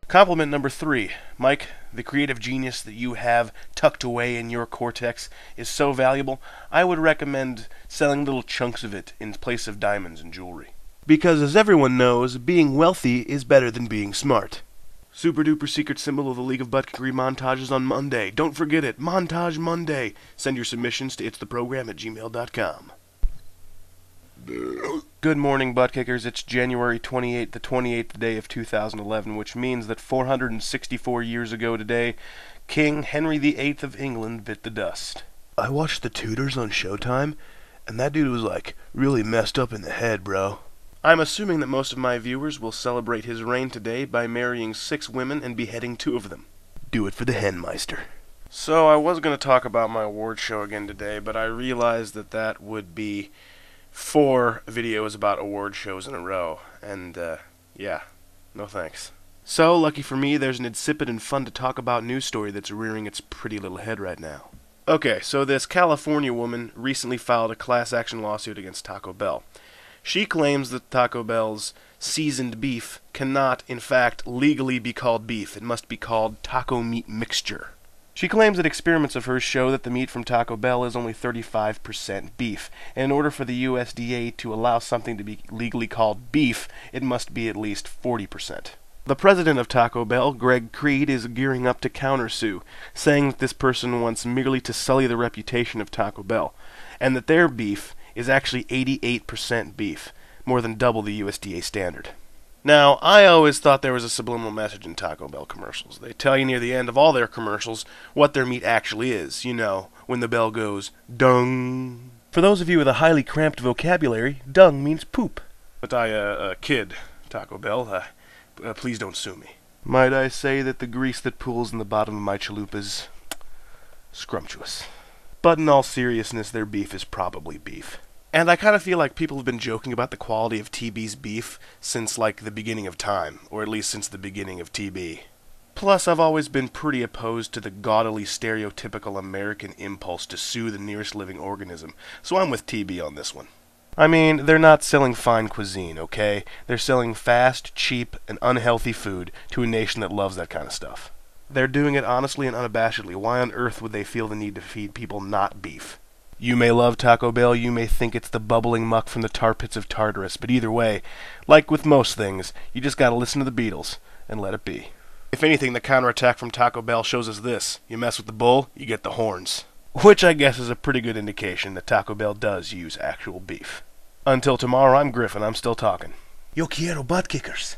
Compliment number 3. Mike, the creative genius that you have tucked away in your cortex is so valuable, I would recommend selling little chunks of it in place of diamonds and jewelry. Because as everyone knows, being wealthy is better than being smart. Super duper secret symbol of the League of Butt Kickery montages on Monday. Don't forget it, Montage Monday. Send your submissions to itstheprogram@gmail.com. Good morning, butt kickers. It's January 28th, the 28th day of 2011, which means that 464 years ago today, King Henry VIII of England bit the dust. I watched The Tudors on Showtime, and that dude was like really messed up in the head, bro. I'm assuming that most of my viewers will celebrate his reign today by marrying 6 women and beheading 2 of them. Do it for the Henmeister. So I was going to talk about my award show again today, but I realized that that would be 4 videos about award shows in a row, and yeah, no thanks. So, lucky for me, there's an insipid and fun to talk about news story that's rearing its pretty little head right now. Okay, so this California woman recently filed a class action lawsuit against Taco Bell. She claims that Taco Bell's seasoned beef cannot, in fact, legally be called beef. It must be called taco meat mixture. She claims that experiments of hers show that the meat from Taco Bell is only 35% beef, and in order for the USDA to allow something to be legally called beef, it must be at least 40%. The president of Taco Bell, Greg Creed, is gearing up to countersue, saying that this person wants merely to sully the reputation of Taco Bell, and that their beef is actually 88% beef, more than double the USDA standard. Now, I always thought there was a subliminal message in Taco Bell commercials. They tell you near the end of all their commercials what their meat actually is. You know, when the bell goes, dung. For those of you with a highly cramped vocabulary, dung means poop. But I kid, Taco Bell. Please don't sue me. Might I say that the grease that pools in the bottom of my chalupa is scrumptious. But in all seriousness, their beef is probably beef. And I kind of feel like people have been joking about the quality of TB's beef since, like, the beginning of time, or at least since the beginning of TB. Plus, I've always been pretty opposed to the gaudily stereotypical American impulse to sue the nearest living organism, so I'm with TB on this one. I mean, they're not selling fine cuisine, okay? They're selling fast, cheap, and unhealthy food to a nation that loves that kind of stuff. They're doing it honestly and unabashedly. Why on earth would they feel the need to feed people not beef? You may love Taco Bell, you may think it's the bubbling muck from the tar pits of Tartarus, but either way, like with most things, you just gotta listen to the Beatles and let it be. If anything, the counterattack from Taco Bell shows us this: you mess with the bull, you get the horns. Which I guess is a pretty good indication that Taco Bell does use actual beef. Until tomorrow, I'm Griffin, I'm still talking. Yo quiero butt kickers.